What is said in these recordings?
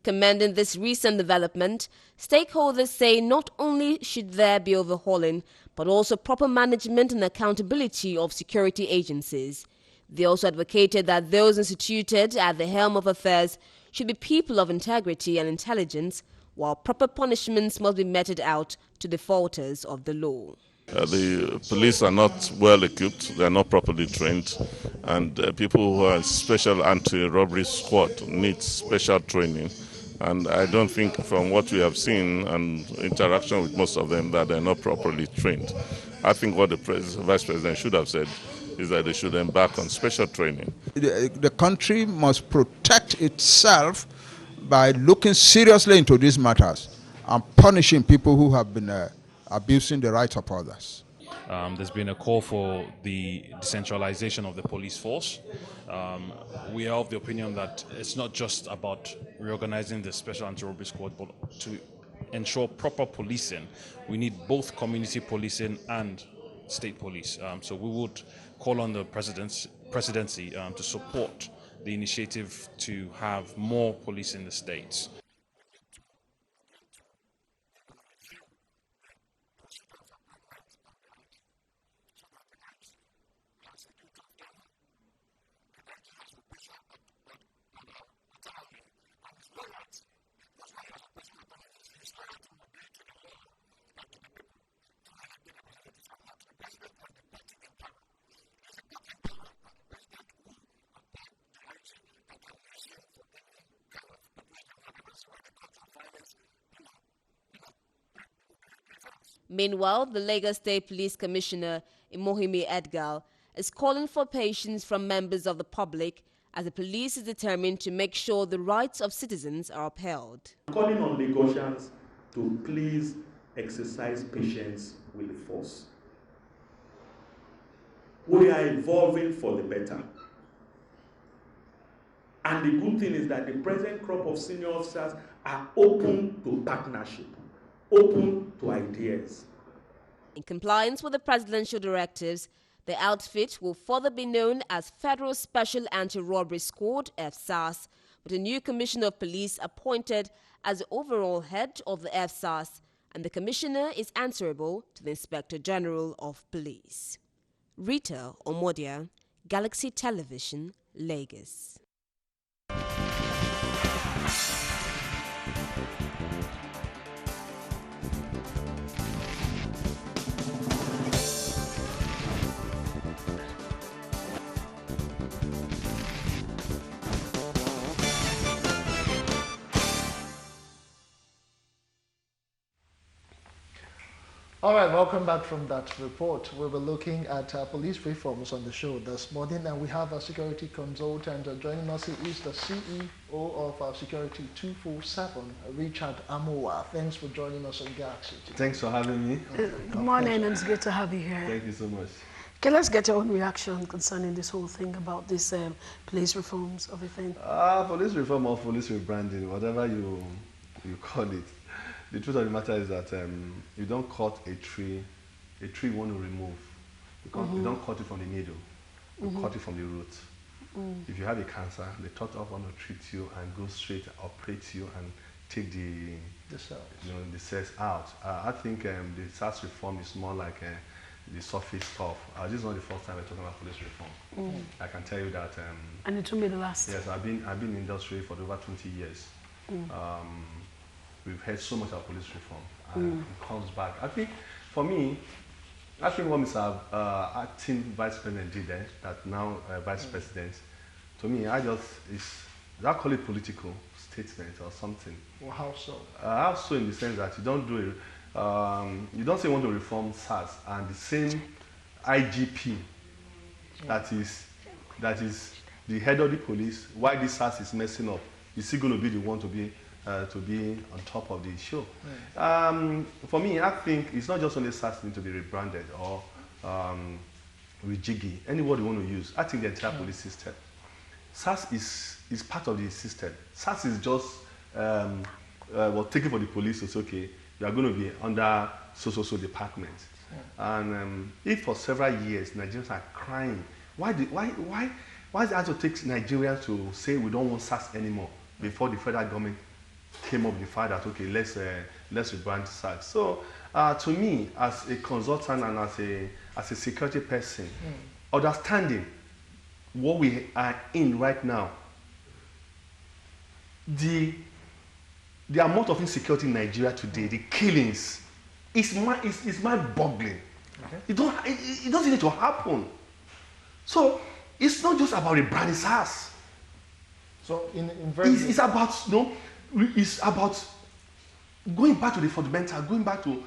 Commending this recent development, stakeholders say not only should there be overhauling, but also proper management and accountability of security agencies. They also advocated that those instituted at the helm of affairs should be people of integrity and intelligence, while proper punishments must be meted out to defaulters of the law. The police are not well equipped, they are not properly trained, and people who are in special anti-robbery squad need special training. And I don't think from what we have seen and interaction with most of them that they're not properly trained. I think what the Vice President should have said is that they should embark on special training. The country must protect itself by looking seriously into these matters and punishing people who have been abusing the rights of others. There's been a call for the decentralization of the police force. We are of the opinion that it's not just about reorganizing the Special Anti-Robbery Squad, but to ensure proper policing, we need both community policing and state police. So we would call on the presidency to support the initiative to have more police in the states. Meanwhile, the Lagos State Police Commissioner, Imohimi Edgar, is calling for patience from members of the public as the police is determined to make sure the rights of citizens are upheld. Calling on Lagosians to please exercise patience with the force. We are evolving for the better. And the good thing is that the present crop of senior officers are open to partnership, open to ideas. In compliance with the presidential directives, the outfit will further be known as Federal Special Anti-Robbery Squad, FSARS, with a new commissioner of police appointed as the overall head of the FSARS, and the commissioner is answerable to the Inspector General of Police. Rita Omodia, Galaxy Television, Lagos. All right, welcome back from that report. We were looking at police reforms on the show this morning, and we have a security consultant joining us. He is the CEO of Security 247, Richard Amoa. Thanks for joining us on Galaxy. Thanks for having me. Good morning, and it's good to have you here. Thank you so much. Okay, let's get your own reaction concerning this whole thing about this police reforms of a thing. Police reform or police rebranding, whatever you call it. The truth of the matter is that you don't cut a tree you want to remove. You don't cut it from the middle, you cut it from the root. If you have a cancer, the doctor want to treat you and go straight, operate you and take the cells out. I think the SARS reform is more like the surface stuff. This is not the first time we're talking about police reform. I can tell you that. And it will be the last. Yes, I've been in the industry for over 20 years. We've heard so much about police reform, and it comes back. I think, for me, what Mr. Acting Vice President did there, that now Vice President, to me, I call it political statement or something. Well, how so? How so in the sense that you don't do it, you don't say you want to reform SARS, and the same IGP that is the head of the police, why this SARS is messing up, is he going to be the one to be on top of the show? For me, I think it's not just only SARS need to be rebranded or rejiggy, any word you want to use. I think the entire police system. SARS is part of the system. SARS is just taken for the police. It's okay. You are going to be under so department. And if for several years Nigerians are crying, why does it have to take Nigerians to say we don't want SARS anymore? before the federal government came up with the fact that, okay, let's rebrand SARS. So to me, as a consultant and as a security person, understanding what we are in right now, the amount of insecurity in Nigeria today, the killings, is mind-boggling. Okay. It doesn't need to happen. So it's not just about rebranding SARS. So it's about it's about going back to the fundamental, going back to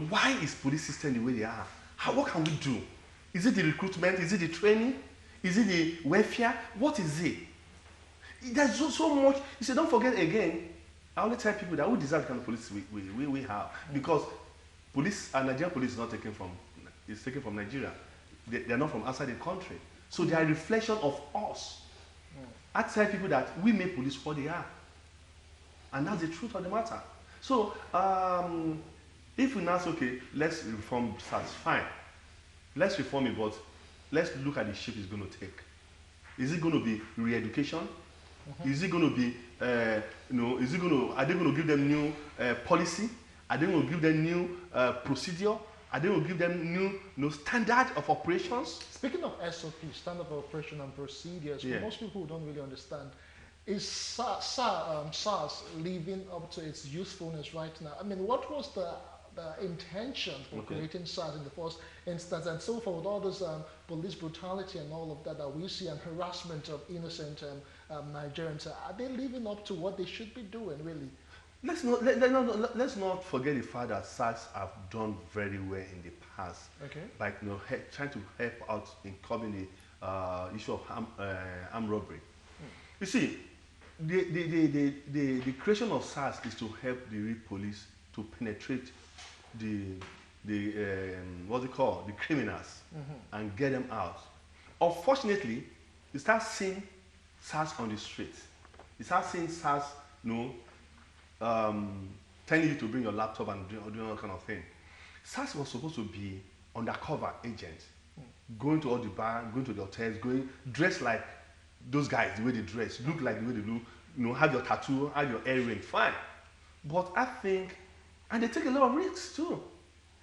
why is police system the way they are? What can we do? Is it the recruitment? Is it the training? Is it the welfare? What is it? There's so much. You see, don't forget again. I only tell people that we deserve the kind of police we have, because Nigerian police is not taken from. It's taken from Nigeria. They're not from outside the country, so they are a reflection of us. I tell people that we make police what they are, and that's the truth of the matter. So if we now say, okay, let's reform SARS, fine. Let's reform it, but let's look at the shape it's going to take. Is it going to be re-education? Is it going to be, are they going to give them new policy? Are they going to give them new procedure? Are they going to give them new standard of operations? Speaking of SOP, standard of operation and procedures, for most people who don't really understand, is SARS living up to its usefulness right now? I mean, what was the intention for creating SARS in the first instance, and so forth, with all this police brutality and all of that we see, and harassment of innocent Nigerians? Are they living up to what they should be doing, really? Let's not forget the fact that SARS have done very well in the past, by trying to help out in curbing the issue of armed robbery. You see, the creation of SARS is to help the real police to penetrate the criminals and get them out. Unfortunately, you start seeing SARS on the street. You start seeing SARS, telling you to bring your laptop and doing all kind of thing. SARS was supposed to be undercover agent, going to all the bars, going to the hotels, dressed like those guys, the way they dress, look like the way they look, have your tattoo, have your earring, fine. But I think, and they take a lot of risks too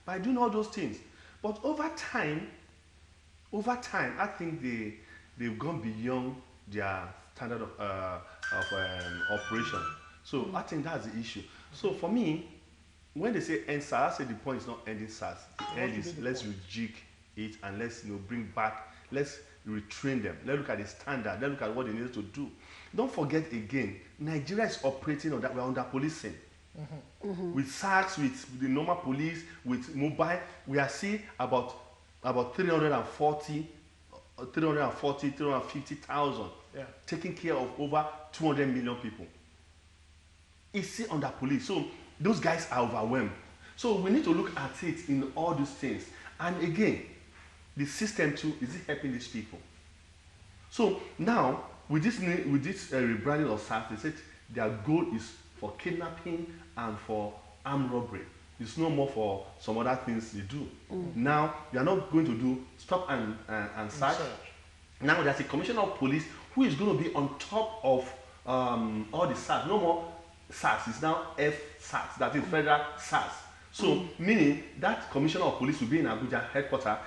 by doing all those things. But over time, I think they've gone beyond their standard of operation. So I think that's the issue. So for me, when they say end SARS, I say the point is not ending SARS. The end is let's rejig it and let's bring back, let's retrain them. Let's look at the standard. Let's look at what they need to do. Don't forget again, Nigeria is operating on that. We're under policing. With SARS, with the normal police, with mobile, we are seeing about 350,000 taking care of over 200 million people. It's still under police. So those guys are overwhelmed. So we need to look at it in all these things. And again, the system too, is it helping these people? So now, with this rebranding of SARS, they said their goal is for kidnapping and for armed robbery. It's no more for some other things they do. Now, they are not going to do stop and search. Now, there's a commissioner of police who is going to be on top of all the SARS. No more SARS, it's now F-SARS, that is federal SARS. So, meaning that commissioner of police will be in Abuja headquarters,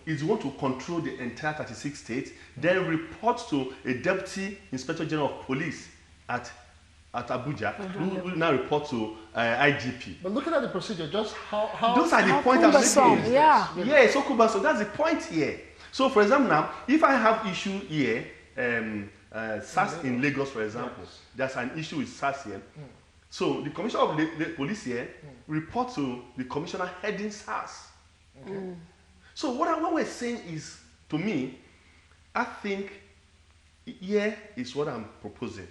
is going to control the entire 36 states, then report to a deputy inspector general of police at Abuja, who will now report to IGP. But looking at the procedure, just how those are the points I'm making. Yeah, so cool. So that's the point here. So, for example, now, if I have issue here, SARS in Lagos, for example, there's an issue with SARS here. So the commissioner of the police here reports to the commissioner heading SARS. So what we're saying is, to me, I think here is what I'm proposing.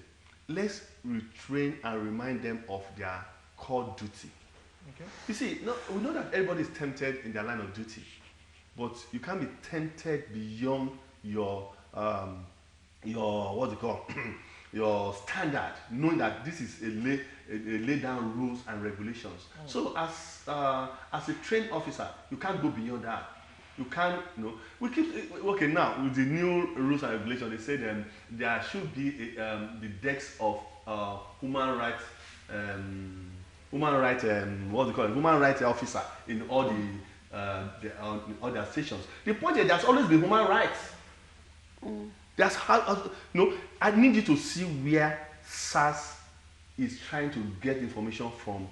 Let's retrain and remind them of their core duty. You see, we know that everybody is tempted in their line of duty, but you can't be tempted beyond your your standard, knowing that this is a lay down rules and regulations. So as a trained officer, you can't go beyond that. You can't, we keep, now with the new rules and regulations, they say there should be the decks of human rights, what do you call it, human rights officer in all all their stations. The point is, there's always been human rights. That's how. No, I need you to see where SARS is trying to get information from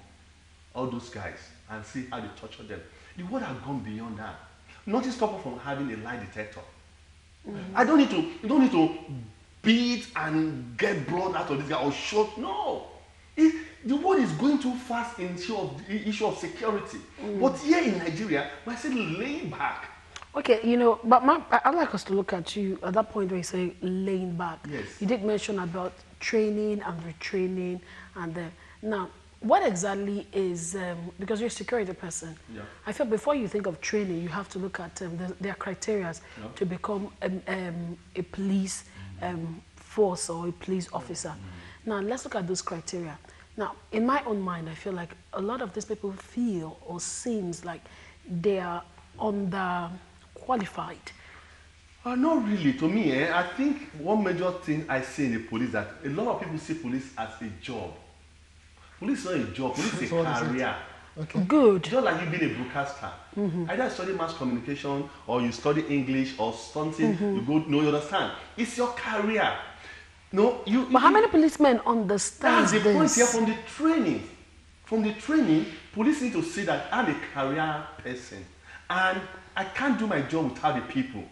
all those guys and see how they torture them. The world has gone beyond that. Nothing stops from having a lie detector. I don't need to. You don't need to beat and get blood out of this guy or shoot. No, the world is going too fast in the issue of security. But here in Nigeria, we're still laying back. Okay, you know, but I'd like us to look at you at that point where you say laying back. Yes. You did mention about training and retraining, and now what exactly is because you're a security person. Yeah. I feel before you think of training, you have to look at their criteria to become a police force or a police officer. Now let's look at those criteria. Now, in my own mind, I feel like a lot of these people feel or seems like they are underqualified. Not really. To me, I think one major thing I see in the police that a lot of people see police as a job. Police is not a job. Police is a career. Okay. Good. Just like you being a broadcaster. Either study mass communication or you study English or something. You go. No, you understand. It's your career. No, you. But how many policemen understand That's the this? point here from the training. From the training, police need to see that I'm a career person and I can't do my job without the people.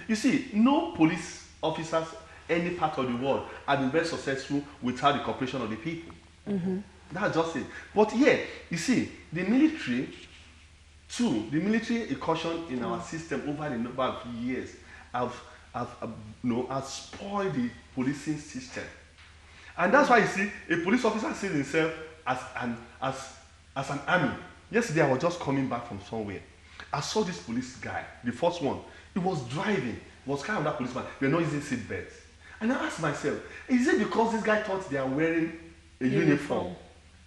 You see, no police officers any part of the world have been very successful without the cooperation of the people. That's just it. But yeah, you see, the military incursion in our system over the number of years have spoiled the policing system. And that's why you see a police officer sees himself as an army. Yesterday I was just coming back from somewhere. I saw this police guy, the first one. He was driving, was kind of that policeman. They're not using seat belts. And I asked myself, is it because this guy thought they are wearing a uniform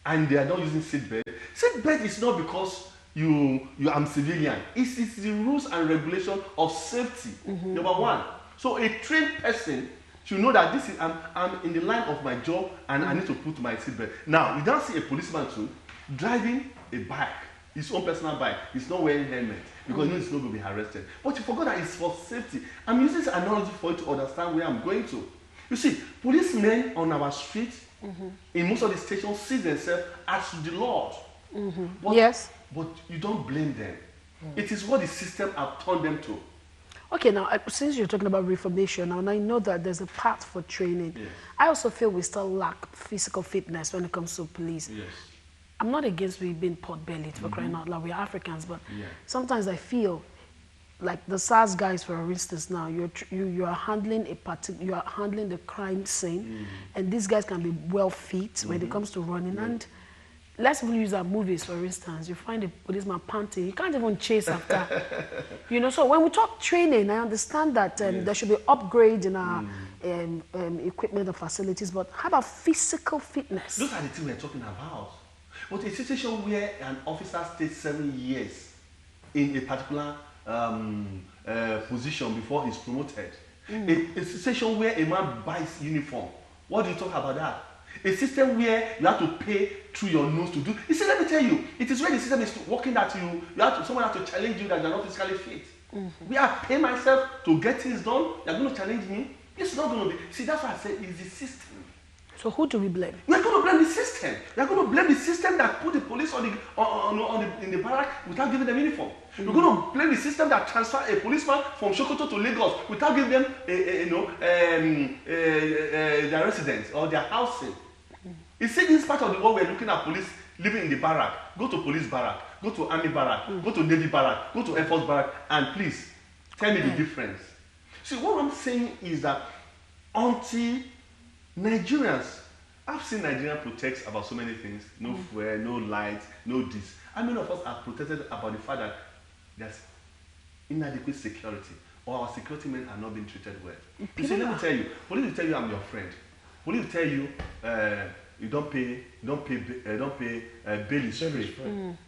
and they are not using seat belt? Seat belt is not because you are civilian. It's the rules and regulation of safety. Number one. So a trained person should know that this is I'm in the line of my job and I need to put my seat belt. Now, you don't see a policeman too driving a bike, his own personal bike. He's not wearing helmet because he knows he's not going to be arrested. But you forgot that it's for safety. I'm using this analogy for you to understand where I'm going to. You see, policemen on our streets, in most of the stations, see themselves as the Lord. But, yes. But you don't blame them. It is what the system has turned them to. Okay, now, since you're talking about reformation, and I know that there's a path for training, Yes. I also feel we still lack physical fitness when it comes to police. Yes. I'm not against we being pot-bellied for crying out loud. We're Africans, but sometimes I feel like the SARS guys, for instance, now you are handling the crime scene, and these guys can be well fit when it comes to running. And let's even use our movies, for instance. You find a policeman panting, you can't even chase after. You know, so when we talk training, I understand that there should be upgrades in our equipment and facilities, but how about physical fitness? Those are the things we're talking about. But a situation where an officer stays 7 years in a particular position before he's promoted, a situation where a man buys uniform, what do you talk about that? A system where you have to pay through your nose to do. You see, let me tell you, it is where the system is working that someone has to challenge you that you're not physically fit. Where I pay myself to get things done, you're going to challenge me. It's not going to be. See, that's why I said it's the system. So who do we blame? We're going to blame the system. We're going to blame the system that put the police in the barrack without giving them uniform. We're going to blame the system that transferred a policeman from Sokoto to Lagos without giving them their residence or their housing. You see, this part of the world we're looking at police living in the barrack. Go to police barrack, go to army barrack, go to navy barrack, go to air force barrack, and please tell me the difference. See, what I'm saying is that until Nigerians, I've seen Nigerians protest about so many things. No fuel, no light, no this. How many of us are protested about the fact that there's inadequate security or our security men are not being treated well? You see, let me tell you, police will tell you I'm your friend. Police will tell you you don't pay bail is free.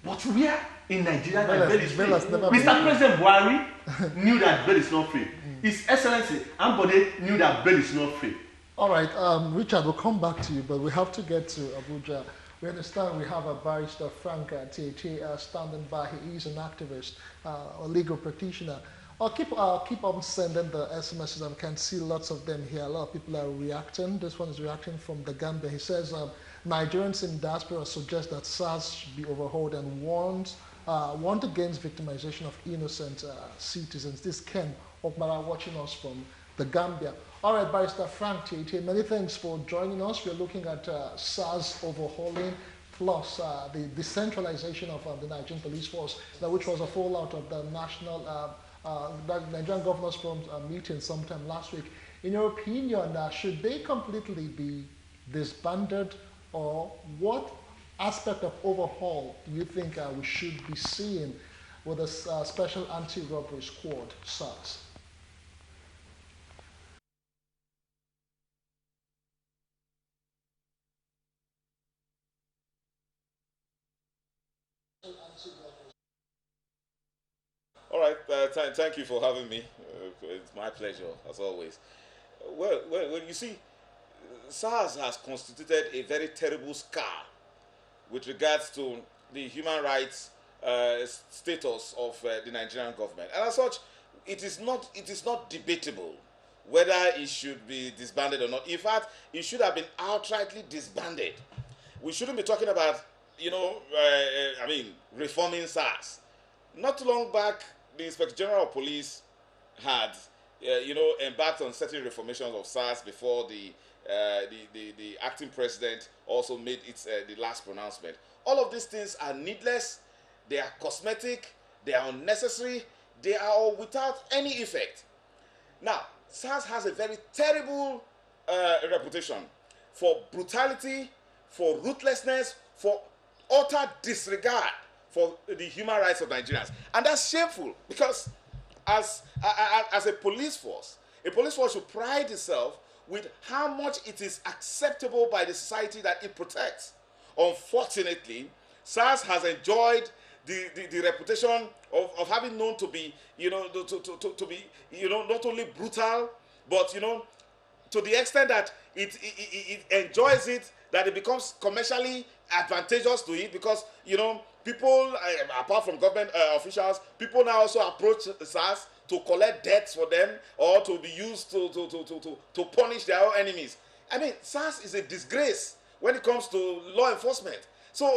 But where in Nigeria that bail is free? Mr. President Buhari knew that bail is not free. His Excellency Ambode knew that bail is not free. All right, Richard, we'll come back to you, but we have to get to Abuja. We understand we have a barrister, Frank Tietie, standing by. He is an activist, a legal practitioner. I'll keep on sending the SMSs. I can see lots of them here. A lot of people are reacting. This one is reacting from the Gambia. He says Nigerians in diaspora suggest that SARS should be overhauled and warned against victimization of innocent citizens. This Ken Okmara watching us from the Gambia. All right, Barrister Frank Tietie, many thanks for joining us. We're looking at SARS overhauling plus the decentralization of the Nigerian police force, which was a fallout of the Nigerian Governors Forum meeting sometime last week. In your opinion, should they completely be disbanded, or what aspect of overhaul do you think we should be seeing with a special anti-robbery squad, SARS? All right, thank you for having me. It's my pleasure, as always. Well, you see, SARS has constituted a very terrible scar with regards to the human rights status of the Nigerian government. And as such, it is not debatable whether it should be disbanded or not. In fact, it should have been outrightly disbanded. We shouldn't be talking about, reforming SARS. Not too long back, the Inspector General of Police had, embarked on certain reformations of SARS before the acting president also made the last pronouncement. All of these things are needless, they are cosmetic, they are unnecessary, they are without any effect. Now, SARS has a very terrible reputation for brutality, for ruthlessness, for utter disregard for the human rights of Nigerians. And that's shameful, because as a police force should pride itself with how much it is acceptable by the society that it protects. Unfortunately, SARS has enjoyed the reputation of having known to be, to be, not only brutal, but, to the extent that it enjoys it, that it becomes commercially advantageous to it, because, people, apart from government officials, people now also approach SARS to collect debts for them, or to be used to punish their own enemies. I mean, SARS is a disgrace when it comes to law enforcement. So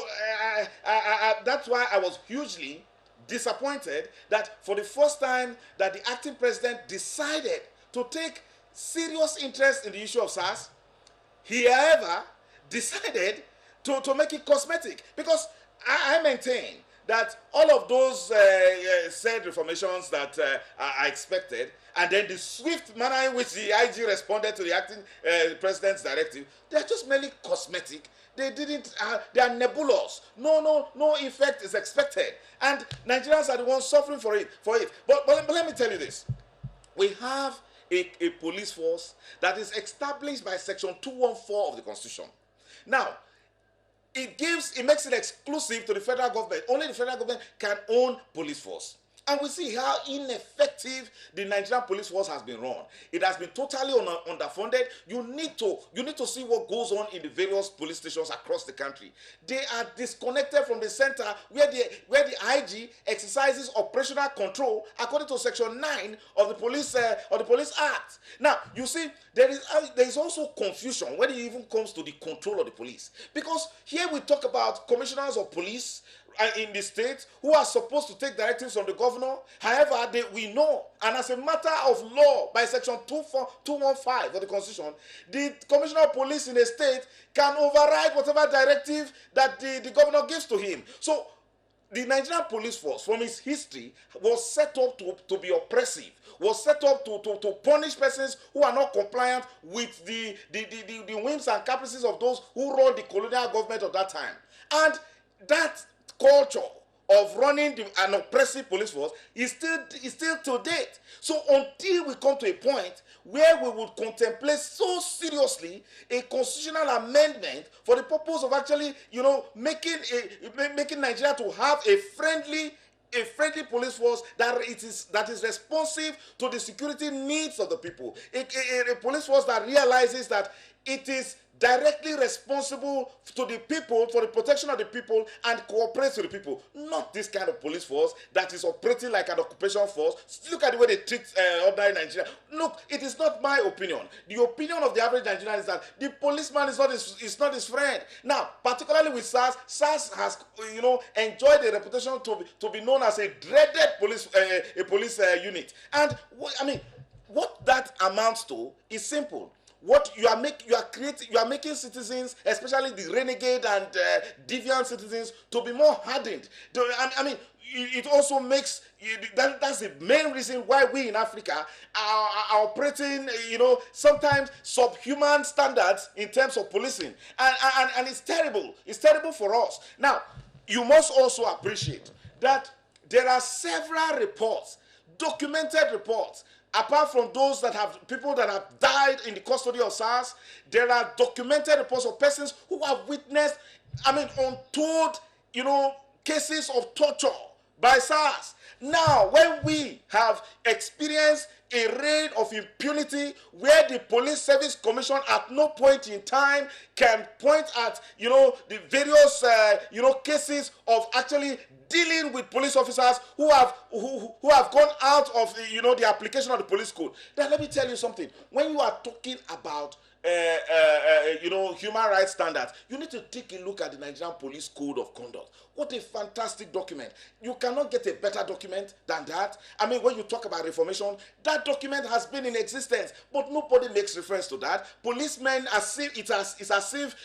that's why I was hugely disappointed that for the first time that the acting president decided to take serious interest in the issue of SARS, he, however, decided to make it cosmetic. Because I maintain that all of those said reformations that are expected, and then the swift manner in which the IG responded to the acting president's directive, they are just merely cosmetic. They are nebulous. No effect is expected, and Nigerians are the ones suffering for it. But let me tell you this: we have a police force that is established by Section 214 of the Constitution. Now, it makes it exclusive to the federal government. Only the federal government can own police force. And we see how ineffective the Nigerian police force has been run. It has been totally underfunded. You need to see what goes on in the various police stations across the country. They are disconnected from the center, where the IG exercises operational control according to Section 9 of the Police Act. Now, you see, there is also confusion when it even comes to the control of the police, because here we talk about commissioners of police in the state who are supposed to take directives from the governor. However, we know, and as a matter of law, by Section 215 of the Constitution, the commissioner of police in a state can override whatever directive that the governor gives to him. So the Nigerian police force, from its history, was set up to be oppressive, was set up to punish persons who are not compliant with the whims and caprices of those who run the colonial government of that time. And that culture of running an oppressive police force is still to date. So until we come to a point where we would contemplate so seriously a constitutional amendment for the purpose of actually, making Nigeria to have a friendly a friendly police force that is responsive to the security needs of the people. A police force that realizes that it is directly responsible to the people, for the protection of the people, and cooperates with the people. Not this kind of police force that is operating like an occupation force. Look at the way they treat ordinary Nigeria. Look, it is not my opinion. The opinion of the average Nigerian is that the policeman is not his friend. Now, particularly with SARS, SARS has enjoyed a reputation to be known as a dreaded police unit. And what that amounts to is simple. What you are making citizens, especially the renegade and deviant citizens, to be more hardened. It also makes that's the main reason why we in Africa are operating, sometimes subhuman standards in terms of policing, and it's terrible. It's terrible for us. Now, you must also appreciate that there are several reports, documented reports. Apart from those people that have died in the custody of SARS, there are documented reports of persons who have witnessed, untold, cases of torture by SARS. Now, when we have experienced a reign of impunity where the Police Service Commission at no point in time can point at, the various, cases of actually dealing with police officers who have gone out of the application of the police code. Then let me tell you something. When you are talking about human rights standards, you need to take a look at the Nigerian Police Code of Conduct. What a fantastic document. You cannot get a better document than that. When you talk about reformation, that document has been in existence, but nobody makes reference to that. Policemen, it's as if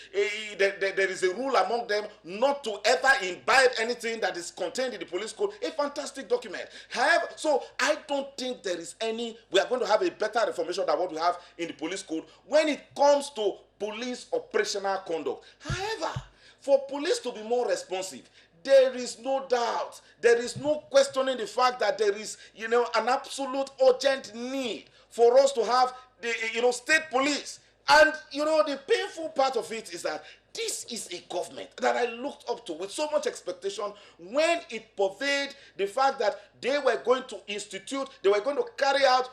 there is a rule among them not to ever imbibe anything that is contained in the police code. A fantastic document. However, so I don't think we are going to have a better reformation than what we have in the police code when it comes to police operational conduct. However, for police to be more responsive, there is no doubt, there is no questioning the fact that there is, an absolute urgent need for us to have the, state police. And, the painful part of it is that this is a government that I looked up to with so much expectation when it purveyed the fact that they were going to they were going to carry out,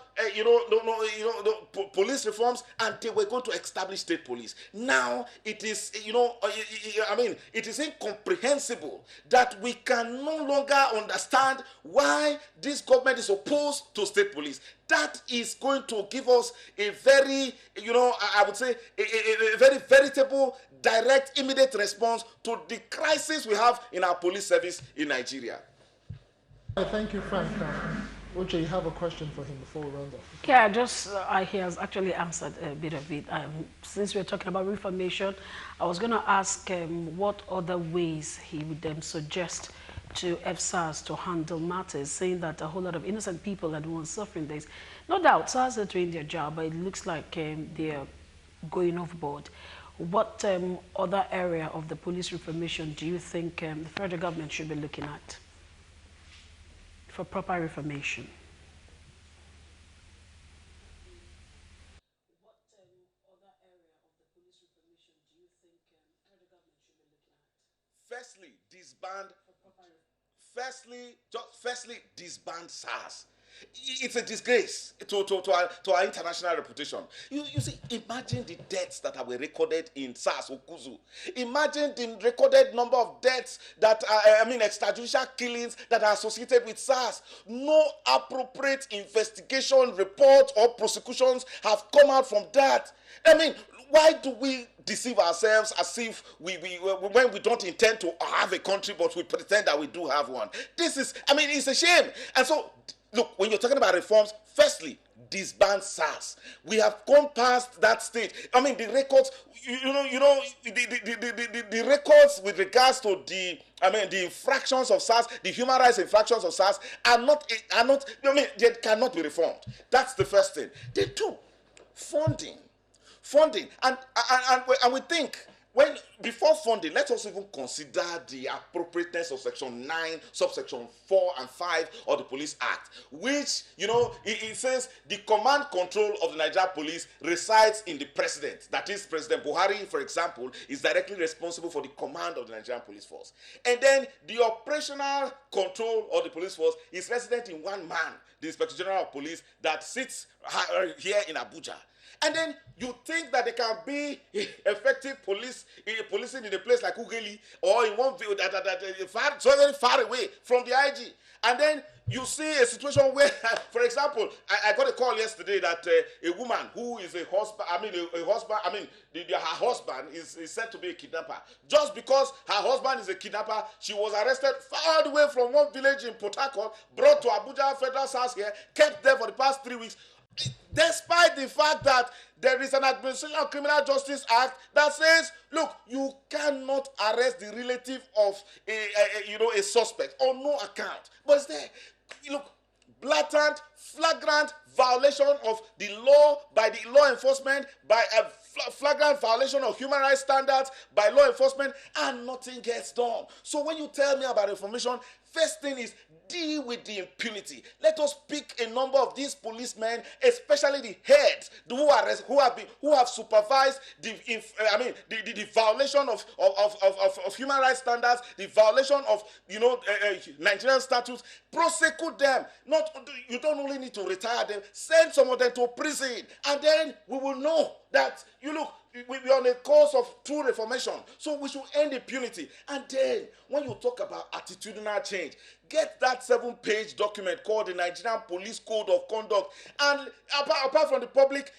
police reforms, and they were going to establish state police. Now it is, it is incomprehensible that we can no longer understand why this government is opposed to state police. That is going to give us a very, I would say, a very veritable, direct, immediate response to the crisis we have in our police service in Nigeria. Thank you, Frank. Uche, you have a question for him before we round up? Yeah, he has actually answered a bit of it. Since we're talking about reformation, I was going to ask what other ways he would suggest to FSARS to handle matters, saying that a whole lot of innocent people are the ones suffering this. No doubt, SARS are doing their job, but it looks like they're going overboard. What other area of the police reformation do you think the federal government should be looking at for proper reformation? What other area of the police reformation do you think the federal government should be looking at? Firstly, disband SARS. It's a disgrace to our international reputation. You see, imagine the deaths that were recorded in SARS Okuzu. Imagine the recorded number of deaths that are, extrajudicial killings that are associated with SARS. No appropriate investigation report or prosecutions have come out from that. Why do we deceive ourselves as if when we don't intend to have a country, but we pretend that we do have one? This is, it's a shame. And so, look, when you're talking about reforms, firstly, disband SARS. We have gone past that stage. The records, the records with regards to the infractions of SARS, the human rights infractions of SARS are not, they cannot be reformed. That's the first thing. They do. Funding. And we think, before funding, let us even consider the appropriateness of Section 9, subsection 4 and 5 of the Police Act, which, it says the command control of the Nigerian police resides in the president. That is, President Buhari, for example, is directly responsible for the command of the Nigerian police force. And then the operational control of the police force is resident in one man, the Inspector General of Police, that sits here in Abuja. And then you think that there can be effective policing in a place like Ugeli or in one view that so very far away from the IG. And then you see a situation where, for example, I got a call yesterday that a woman who is her husband is said to be a kidnapper. Just because her husband is a kidnapper, she was arrested far away from one village in Port Harcourt, brought to Abuja Federal SARS here, kept there for the past 3 weeks. Despite the fact that there is an Administration of Criminal Justice Act that says, look, you cannot arrest the relative of a suspect on no account. But it's there. Look, blatant, flagrant violation of the law by the law enforcement, by a flagrant violation of human rights standards by law enforcement, and nothing gets done. So when you tell me about information, first thing is deal with the impunity. Let us pick a number of these policemen, especially the heads who have supervised the violation of human rights standards, the violation of Nigerian statutes. Prosecute them. You don't only need to retire them. Send some of them to prison, and then we will know that we're on a course of true reformation. So we should end impunity. And then, when you talk about attitudinal change, get that 7-page document called the Nigerian Police Code of Conduct. And apart from the public,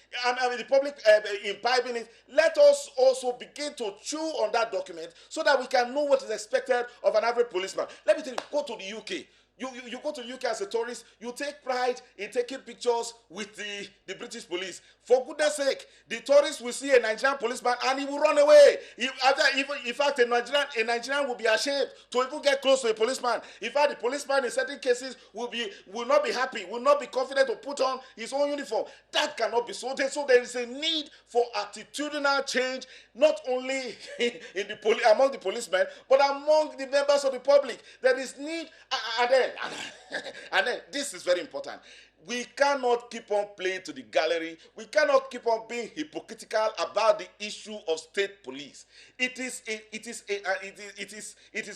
imbibing it, let us also begin to chew on that document so that we can know what is expected of an average policeman. Let me tell you, go to the UK. You go to the UK as a tourist, you take pride in taking pictures with the British police. For goodness sake, the tourist will see a Nigerian policeman and he will run away. In fact, a Nigerian will be ashamed to even get close to a policeman. In fact, the policeman in certain cases will not be happy, will not be confident to put on his own uniform. That cannot be so. So there is a need for attitudinal change, not only among the policemen, but among the members of the public. There is need, and then this is very important. We cannot keep on playing to the gallery. We cannot keep on being hypocritical about the issue of state police. It is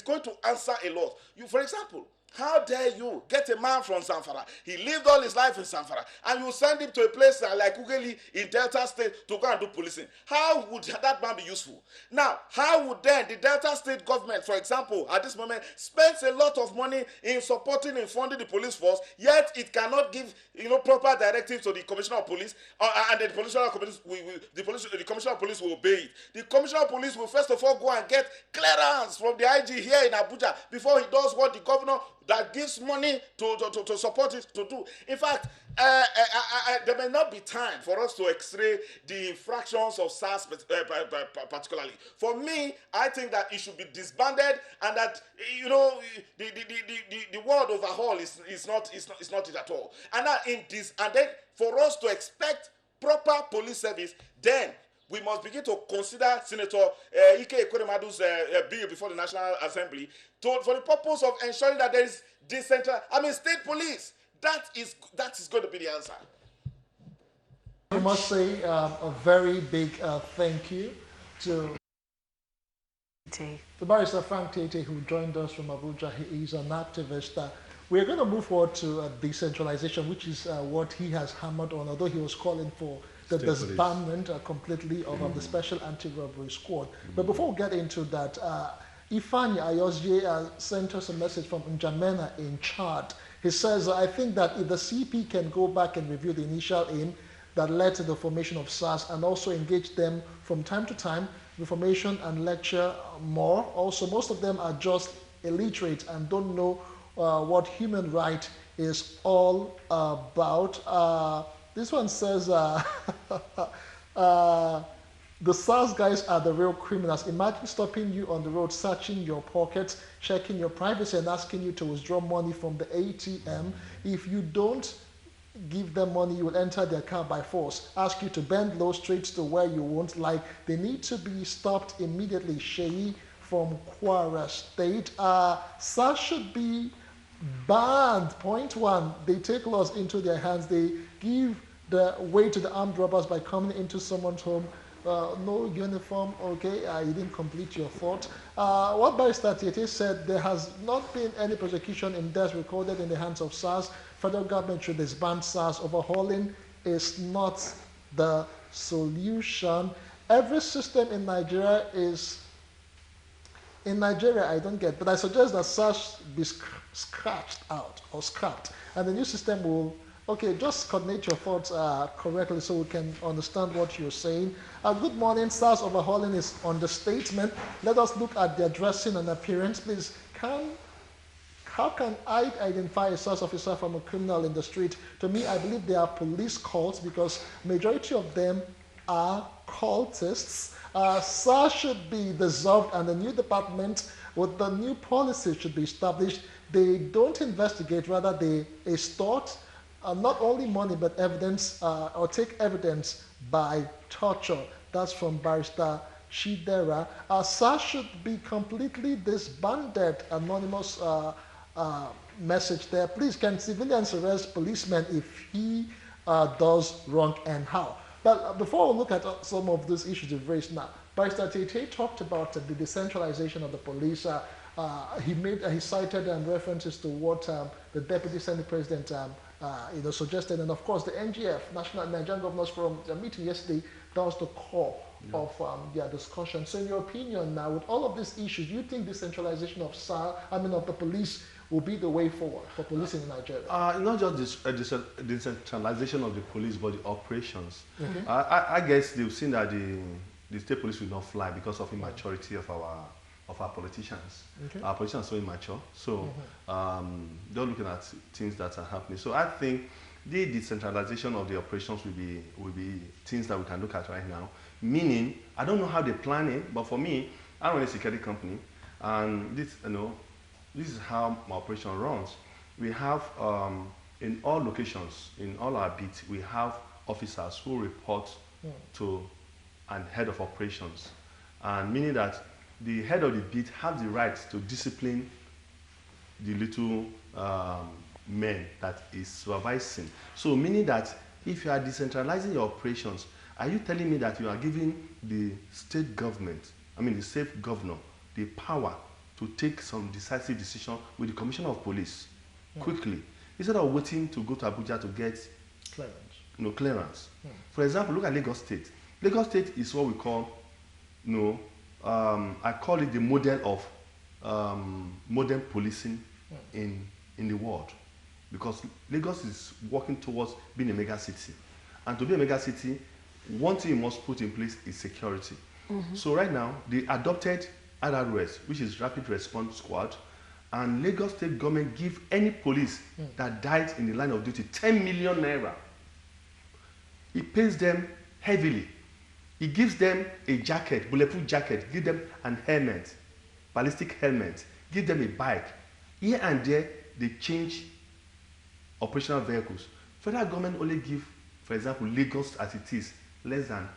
going to answer a lot. For example, how dare you get a man from Zamfara? He lived all his life in Zamfara, and you send him to a place like Ugeli in Delta State to go and do policing. How would that man be useful? Now, how would then the Delta State government, for example, at this moment, spends a lot of money in supporting and funding the police force, yet it cannot give proper directives to the Commissioner of Police, and the Commissioner of Police will obey it. The Commissioner of Police will first of all go and get clearance from the IG here in Abuja before he does what the governor that gives money to support it to do. In fact, there may not be time for us to x-ray the infractions of SARS particularly. For me, I think that it should be disbanded, and that the word overhaul is not it at all. And then for us to expect proper police service, then we must begin to consider Senator Ike Ekweremadu's bill before the National Assembly for the purpose of ensuring that there is state police. That is going to be the answer. I must say a very big thank you to Barrister Frank Tete, who joined us from Abuja. He is an activist. We're going to move forward to decentralization, which is what he has hammered on, although he was calling for the disbandment completely of the Special Anti-Robbery Squad. But before we get into that, Ifeanyi Ayozje sent us a message from N'Djamena in Chad. He says, I think that if the CP can go back and review the initial aim that led to the formation of SARS and also engage them from time to time, information and lecture more. Also, most of them are just illiterate and don't know what human right is all about. This one says, the SARS guys are the real criminals. Imagine stopping you on the road, searching your pockets, checking your privacy, and asking you to withdraw money from the ATM. If you don't give them money, you will enter their car by force, ask you to bend low straight to where you want. Like, they need to be stopped immediately. Sheyi from Kwara State. SARS should be banned. Point one, they take laws into their hands. They give the way to the armed robbers by coming into someone's home. No uniform, okay, you didn't complete your thought. What Barrister Tete said, there has not been any prosecution in deaths recorded in the hands of SARS. Federal government should disband SARS. Overhauling is not the solution. Every system in Nigeria is, I don't get, but I suggest that SARS be scratched out or scrapped, and the new system will, okay, just coordinate your thoughts correctly so we can understand what you're saying. Good morning. SARS overhauling is understatement. Let us look at their dressing and appearance, please. How can I identify a SARS officer from a criminal in the street? To me, I believe they are police cults because majority of them are cultists. SARS should be dissolved and the new department with the new policy should be established. They don't investigate, rather they extort not only money but evidence, or take evidence by torture. That's from Barrister Chidera. SARS should be completely disbanded. Anonymous message there. Please, can civilians arrest policemen if he does wrong, and how? But before we look at some of these issues you've raised now, Barrister Tete talked about the decentralization of the police. He cited references to what the Deputy Senate President suggested, and of course the NGF, National Nigerian Governors Forum, their meeting yesterday, that was the core of their discussion. So in your opinion now, with all of these issues, do you think decentralization of the police will be the way forward for policing in Nigeria? Not just this decentralization of the police, but the operations. Okay. I guess they've seen that the state police will not fly because of immaturity of our politicians. Okay. Our politicians are so immature, so they're looking at things that are happening. So I think the decentralization of the operations will be things that we can look at right now. Meaning, I don't know how they plan it, but for me, I run a security company, and this is how my operation runs. We have in all locations, in all our beats, we have officers who report to an head of operations, and meaning that the head of the beat has the right to discipline the little men that is supervising. So meaning that if you are decentralizing your operations, are you telling me that you are giving the state government, the state governor, the power to take some decisive decision with the commissioner of police quickly, instead of waiting to go to Abuja to get clearance? For example, look at Lagos State. Lagos State is what we call, I call it the model of modern policing in the world, because Lagos is working towards being a mega city, and to be a mega city, one thing you must put in place is security. So right now, they adopted RRS, which is Rapid Response Squad, and Lagos State government give any police that died in the line of duty 10 million naira. It pays them heavily. It gives them a jacket, bulletproof jacket, give them an helmet, ballistic helmet, give them a bike. Here and there, they change operational vehicles. Federal government only give, for example, Lagos as it is, less than,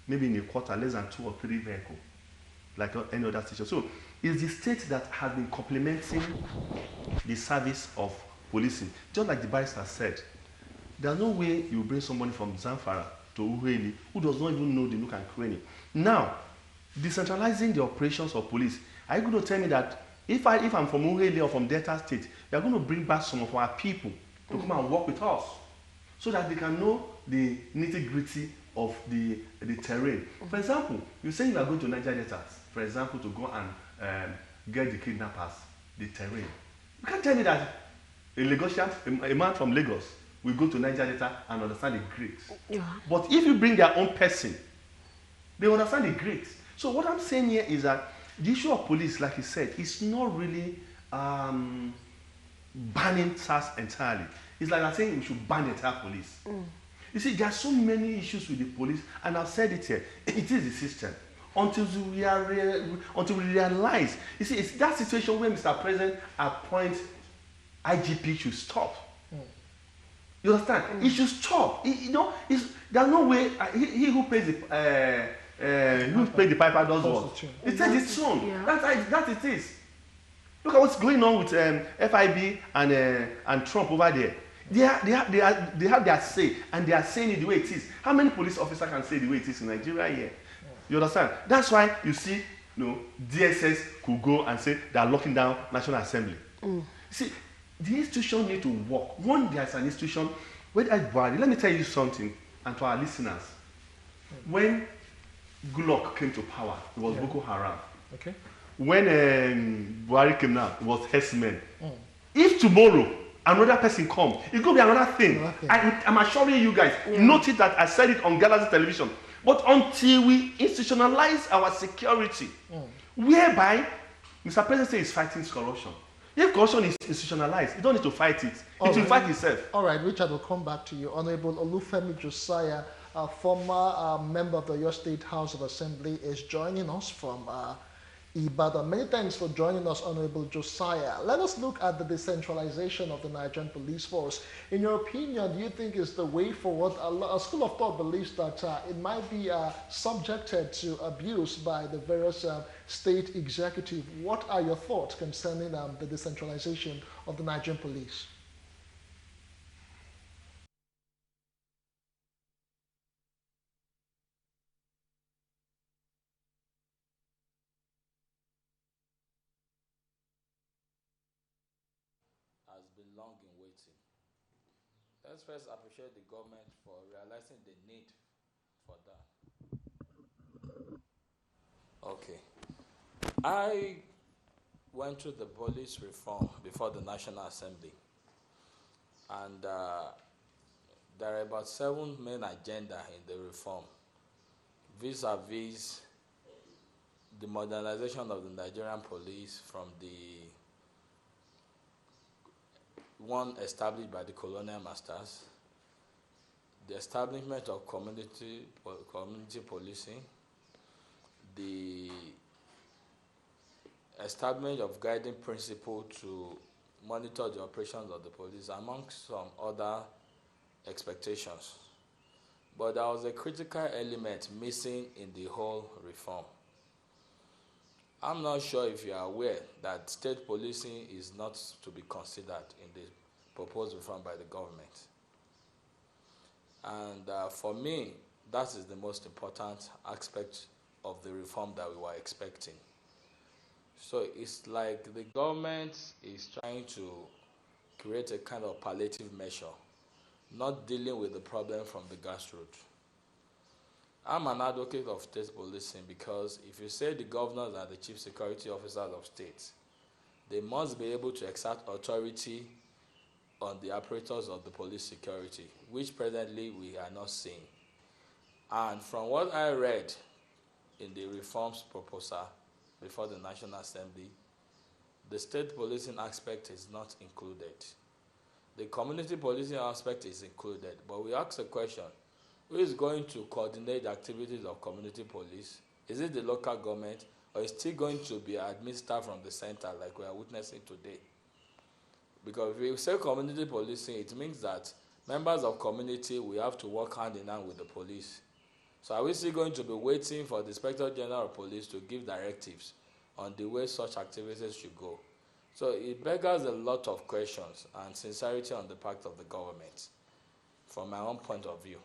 maybe in a quarter, less than 2 or 3 vehicles, like any other station. So it's the state that has been complementing the service of policing. Just like the barrister said, there's no way you bring somebody from Zamfara to Uheli who does not even know the nook and cranny. Now, decentralizing the operations of police, are you going to tell me that if I'm from Uheli or from Delta State, you're going to bring back some of our people to come and work with us so that they can know the nitty-gritty of the terrain? For example, you say you are going to Niger Delta, for example, to go and get the kidnappers, the terrain. You can't tell me that a Lagosian, a man from Lagos, will go to Niger Delta and understand the Greeks. But if you bring their own person, they understand the Greeks. So what I'm saying here is that the issue of police, like you said, is not really banning SARS entirely. It's like I'm saying we should ban the entire police. You see, there are so many issues with the police, and I've said it here, it is the system. Until we realize, you see, it's that situation where Mr. President appoints IGP should stop. You understand? It should stop. There's no way he who pays the piper does what? It says it's tune. Yeah. That it is. Look at what's going on with FIB and Trump over there. They have their say, and they are saying it the way it is. How many police officers can say the way it is in Nigeria here? You understand? That's why you see, DSS could go and say they are locking down National Assembly. See, the institution need to work. One, there's an institution where let me tell you something, and to our listeners. When Goodluck came to power, it was Boko Haram. Okay. When Buhari came now, it was herdsmen. If tomorrow another person come, it's going to be another thing. I'm assuring you guys, notice that I said it on Galaxy Television. But until we institutionalize our security, whereby Mr. President says he's fighting corruption. If corruption is institutionalized, you don't need to fight it. It will fight itself. All right, Richard, will come back to you. Honorable Olufemi Josiah, a former member of the Oyo State House of Assembly, is joining us from Ibadan. Many thanks for joining us, Honorable Josiah. Let us look at the decentralization of the Nigerian police force. In your opinion, do you think is the way forward? A school of thought believes that it might be subjected to abuse by the various state executive. What are your thoughts concerning the decentralization of the Nigerian police? Has been long in waiting. Let's first appreciate the government for realizing the need for that. Okay. I went through the police reform before the National Assembly, and there are about 7 main agenda in the reform, vis-a-vis the modernization of the Nigerian police from the one established by the colonial masters, the establishment of community policing, the establishment of guiding principle to monitor the operations of the police, amongst some other expectations. But there was a critical element missing in the whole reform. I'm not sure if you are aware that state policing is not to be considered in the proposed reform by the government. And for me, that is the most important aspect of the reform that we were expecting. So it's like the government is trying to create a kind of palliative measure, not dealing with the problem from the grassroots. I'm an advocate of state policing because if you say the governors are the chief security officers of states, they must be able to exert authority on the apparatus of the police security, which presently we are not seeing. And from what I read in the reforms proposal before the National Assembly, the state policing aspect is not included. The community policing aspect is included, but we ask a question, who is going to coordinate the activities of community police? Is it the local government, or is it still going to be administered from the center like we are witnessing today? Because if we say community policing, it means that members of community will have to work hand in hand with the police. So are we still going to be waiting for the Inspector General of Police to give directives on the way such activities should go? So it beggars a lot of questions and sincerity on the part of the government, from my own point of view.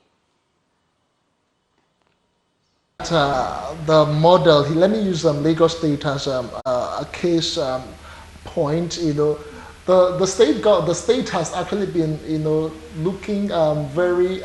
The model, let me use Lagos State as a case point. The state has actually been looking very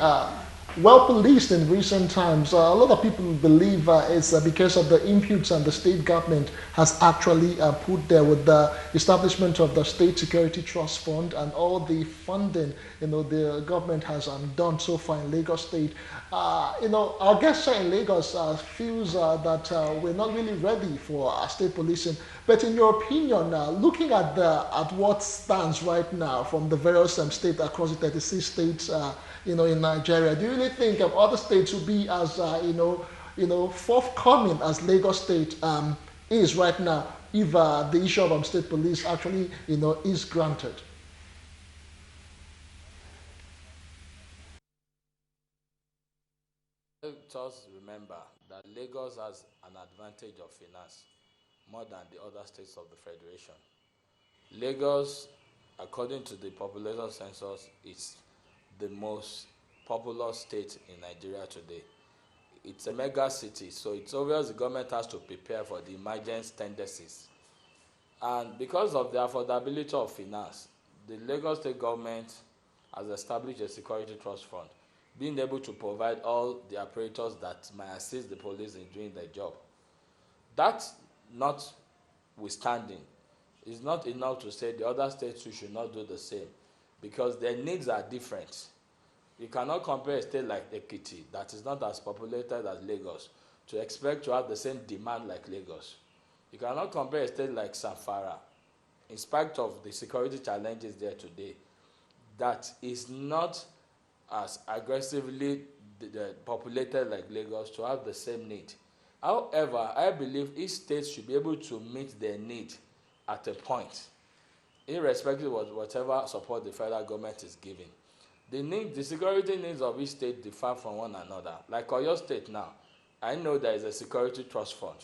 well policed in recent times. A lot of people believe it's because of the inputs and the state government has actually put there with the establishment of the State Security Trust Fund and all the funding the government has done so far in Lagos State. Our guest in Lagos feels that we're not really ready for state policing. But in your opinion, looking at what stands right now from the various states across the 36 states, in Nigeria, do you really think other states will be as forthcoming as Lagos State is right now if the issue of state police actually is granted? us remember that Lagos has an advantage of finance more than the other states of the Federation. Lagos, according to the population census, is the most populous state in Nigeria today. It's a mega city, so it's obvious the government has to prepare for the emergence tendencies. And because of the affordability of finance, the Lagos state government has established a security trust fund, being able to provide all the apparatus that might assist the police in doing their job. That notwithstanding, is not enough to say the other states too should not do the same, because their needs are different. You cannot compare a state like Ekiti that is not as populated as Lagos to expect to have the same demand like Lagos. You cannot compare a state like Zamfara, in spite of the security challenges there today, that is not as aggressively populated like Lagos to have the same need. However, I believe each state should be able to meet their need at a point, irrespective of whatever support the federal government is giving. The security needs of each state differ from one another. Like Oyo State now, I know there is a security trust fund.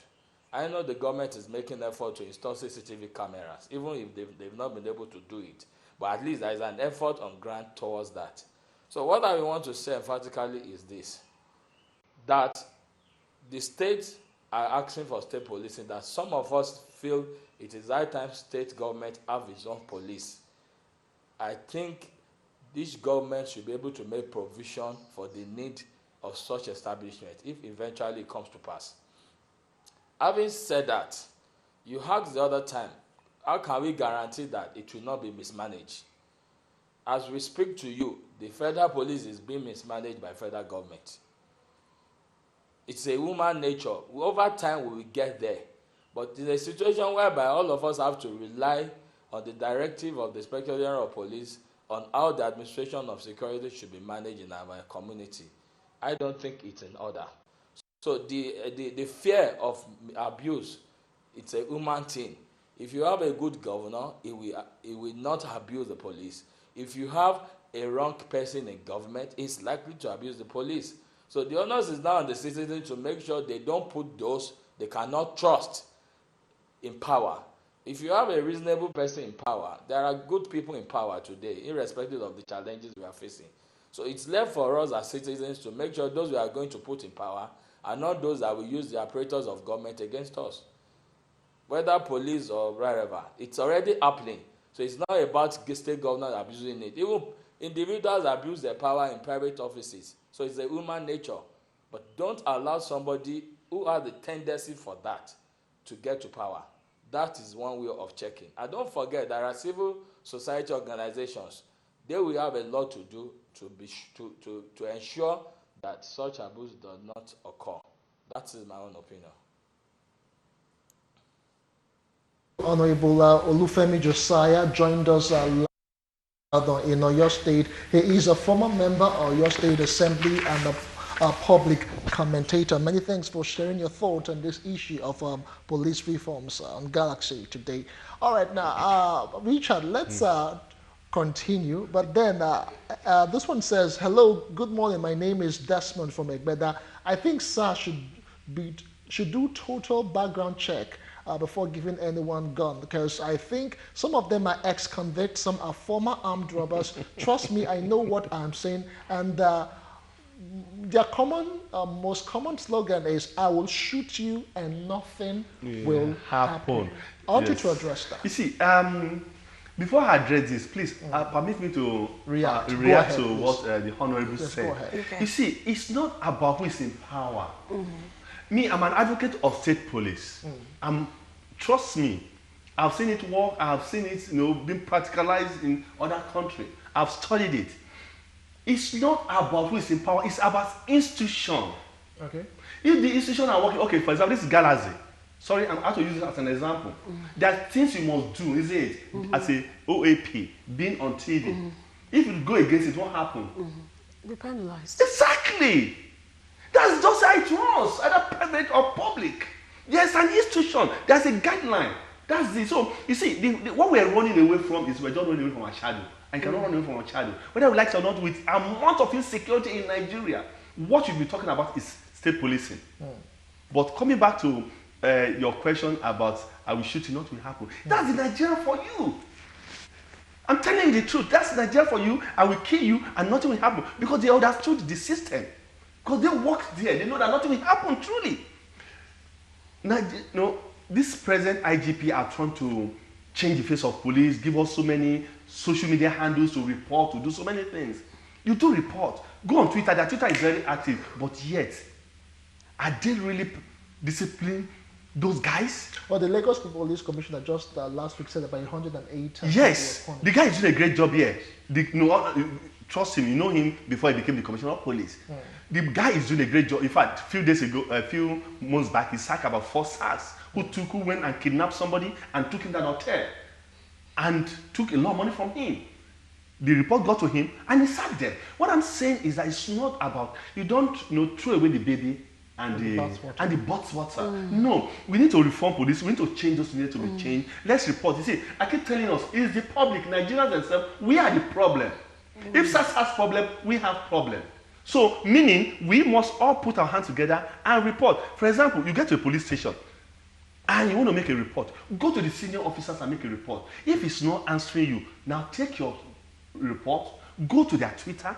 I know the government is making effort to install CCTV cameras, even if they've not been able to do it. But at least there is an effort on ground towards that. So what I want to say emphatically is this, that the states are asking for state policing, that some of us feel it is high time state government have its own police. I think this government should be able to make provision for the need of such establishment if eventually it comes to pass. Having said that, you asked the other time, how can we guarantee that it will not be mismanaged? As we speak to you, the federal police is being mismanaged by federal government. It's a human nature. Over time, we will get there. But in a situation whereby all of us have to rely on the directive of the Inspector General of Police on how the administration of security should be managed in our community, I don't think it's in order. So the fear of abuse, it's a human thing. If you have a good governor, he will not abuse the police. If you have a wrong person in government, he's likely to abuse the police. So the onus is now on the citizens to make sure they don't put those they cannot trust in power. If you have a reasonable person in power, there are good people in power today, irrespective of the challenges we are facing. So it's left for us as citizens to make sure those we are going to put in power are not those that will use the apparatus of government against us. Whether police or wherever, it's already happening. So it's not about state governors abusing it. Even individuals abuse their power in private offices. So it's a human nature. But don't allow somebody who has the tendency for that to get to power. That is one way of checking. And don't forget, there are civil society organizations. They will have a lot to do to ensure that such abuse does not occur. That is my own opinion. Honorable Olufemi Josiah joined us in Oyo State. He is a former member of Oyo State Assembly and a public commentator. Many thanks for sharing your thoughts on this issue of police reforms on Galaxy today. All right, now, Richard, let's continue. But then this one says, hello, good morning. My name is Desmond from Egbeda. I think SARS should do total background check before giving anyone gun, because I think some of them are ex-convicts, some are former armed robbers. Trust me, I know what I'm saying. And their most common slogan is, I will shoot you and nothing will happen. I want you to address that. You see, before I address this, please permit me to react to what the Honorable said. Okay. You see, it's not about who is in power. Me, I'm an advocate of state police. Trust me, I've seen it work. I've seen it, being practicalized in other countries. I've studied it. It's not about who is in power. It's about institution. Okay. If the institution are working, okay, for example, this is Galaxy. Sorry, I'm going to use it as an example. There are things you must do, is it? As a OAP, being on TV. If you go against it, what happens? Be penalized. Exactly. That's just how it was, either private or public. There's an institution, there's a guideline. That's it. So, you see, what we're running away from is we're just running away from our shadow. And you cannot run away from our shadow. Whether we like it or not, with amount of insecurity in Nigeria, what you'll be talking about is state policing. But coming back to your question about I will shoot you, not will happen. That's the Nigeria for you. I'm telling you the truth. That's Nigeria for you. I will kill you and nothing will happen. Because they understood the system. Because they worked there. They know that nothing will happen truly. Now, this present IGP are trying to change the face of police, give us so many social media handles to report, to do so many things. You do report. Go on Twitter. Their Twitter is very active. But yet, are they really discipline those guys? Well, the Lagos Police Commissioner just last week said about 108. Yes, the guy is doing a great job here. Trust him, you know him before he became the Commissioner of Police. The guy is doing a great job. In fact, a few months back, he sacked about 4 SARS who went and kidnapped somebody and took him to an hotel and took a lot of money from him. The report got to him and he sacked them. What I'm saying is that it's not about, you don't throw away the baby and the bathwater. No, we need to reform police. We need to change those needed to be changed. Let's report. You see, I keep telling us, it's the public, Nigerians themselves, we are the problem. If SARS has problem, we have problem. So, meaning, we must all put our hands together and report. For example, you get to a police station and you want to make a report. Go to the senior officers and make a report. If it's not answering you, now take your report, go to their Twitter,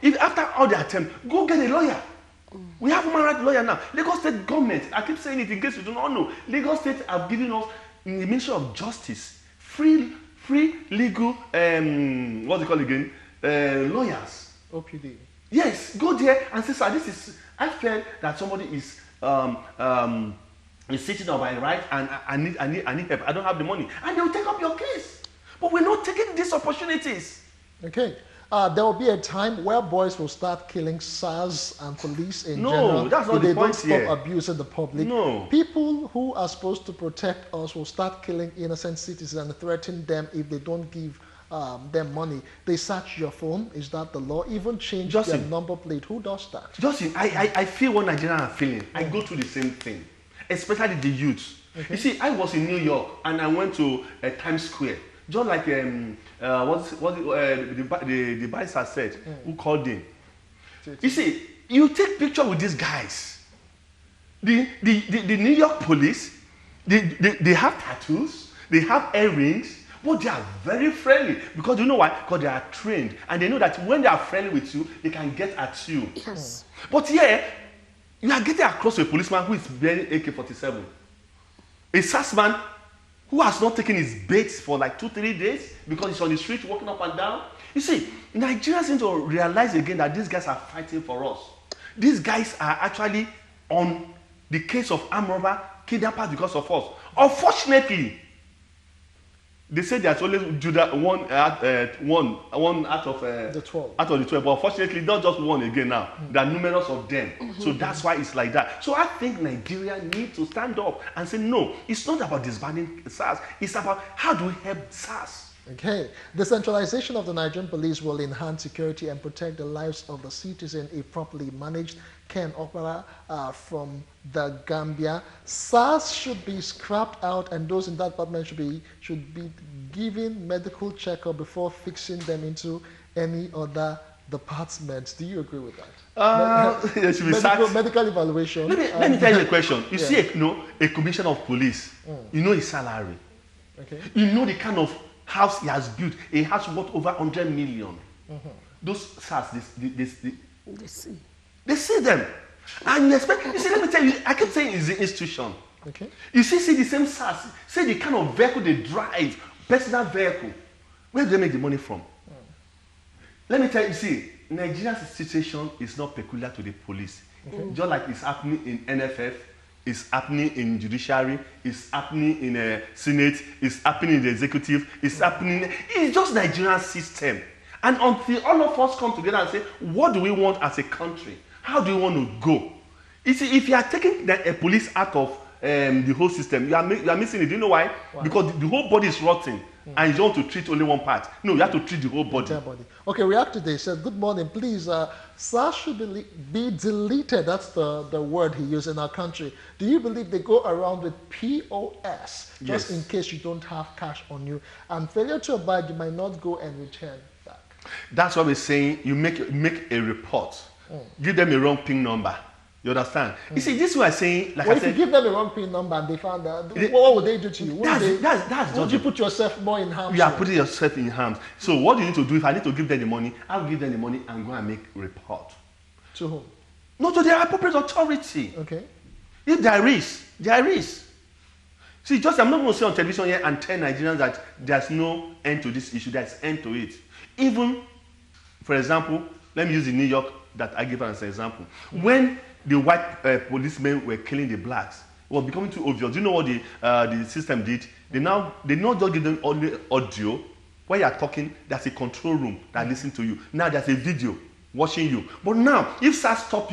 if after all the attempt, go get a lawyer. We have human rights lawyer now. Lagos State government, I keep saying it in case you do not know, Lagos State have given us, in the Ministry of Justice, free legal, what's it called again? Lawyers. OPD. Yes, go there and say, sir, I felt that somebody is sitting on my right and I need help. I don't have the money. And they will take up your case. But we're not taking these opportunities. Okay. There will be a time where boys will start killing SARS and police in general. No, that's not the point here. They don't stop abusing the public. No. People who are supposed to protect us will start killing innocent citizens and threaten them if they don't give them money. They search your phone. Is that the law? Even change their number plate. Who does that? Justin, I feel what Nigerians are feeling. I go through the same thing, especially the youth. Okay. You see, I was in New York and I went to Times Square. Just like the barrister said, who called in. You see, you take picture with these guys. The New York police, they have tattoos, they have earrings, but they are very friendly. Because you know why? Because they are trained. And they know that when they are friendly with you, they can get at you. Yes. But here, you are getting across to a policeman who is wearing AK-47. A SARS man who has not taken his baits for like 2-3 days because he's on the street walking up and down. You see, Nigerians need to realize again that these guys are fighting for us. These guys are actually on the case of armed robber, kidnappers because of us. Unfortunately, they say there's only one out of the 12. Out of the 12, but unfortunately, not just one again now. There are numerous of them. So that's why it's like that. So I think Nigeria needs to stand up and say, no, it's not about disbanding SARS. It's about how do we help SARS. Okay. Decentralization of the Nigerian police will enhance security and protect the lives of the citizen if properly managed. Ken Opera from the Gambia. SARS should be scrapped out and those in that department should be given medical checkup before fixing them into any other departments. Do you agree with that? Medical evaluation. Let me tell you a question. You see a commissioner of police, you know his salary. Okay. You know the kind of house he has built. A house worth over 100 million. Those SARS, they see them. And you expect, you see, let me tell you, I keep saying it's the institution. Okay. You see the same SARS, say the kind of vehicle they drive, personal vehicle. Where do they make the money from? Let me tell you, see, Nigeria's situation is not peculiar to the police. Just like it's happening in NFF, it's happening in judiciary, it's happening in Senate, it's happening in the executive, it's happening, it's just Nigerian system. And until all of us come together and say, what do we want as a country? How do you want to go? You see, if you are taking a police out of the whole system, you are missing it. Do you know why? Because the whole body is rotting, and you don't want to treat only one part. No, you have to treat the whole body. Okay, React Today says, good morning, please. SARS should be deleted. That's the word he used in our country. Do you believe they go around with POS, just in case you don't have cash on you? And failure to abide, you might not go and return back. That's what we're saying. You make a report. Give them a wrong PIN number. You understand? You see, this is what I'm saying. Like Well, I if you said, give them a wrong PIN number and they found out, what would they do to you? Would you put yourself more in harm's you are way? putting yourself in harm. So what you need to do, if I need to give them the money, I'll give them the money and go and make a report. To whom? Not to the appropriate authority. Okay. If there is, there is. See, just I'm not going to say on television here and tell Nigerians that there's no end to this issue. There's end to it. Even, for example, let me use the New York that I gave as an example. When the white policemen were killing the blacks, it was becoming too obvious. Do you know what the system did? They not just give them only audio. While you are talking, there's a control room that listens to you. Now there's a video watching you. But now, if SARS stop you,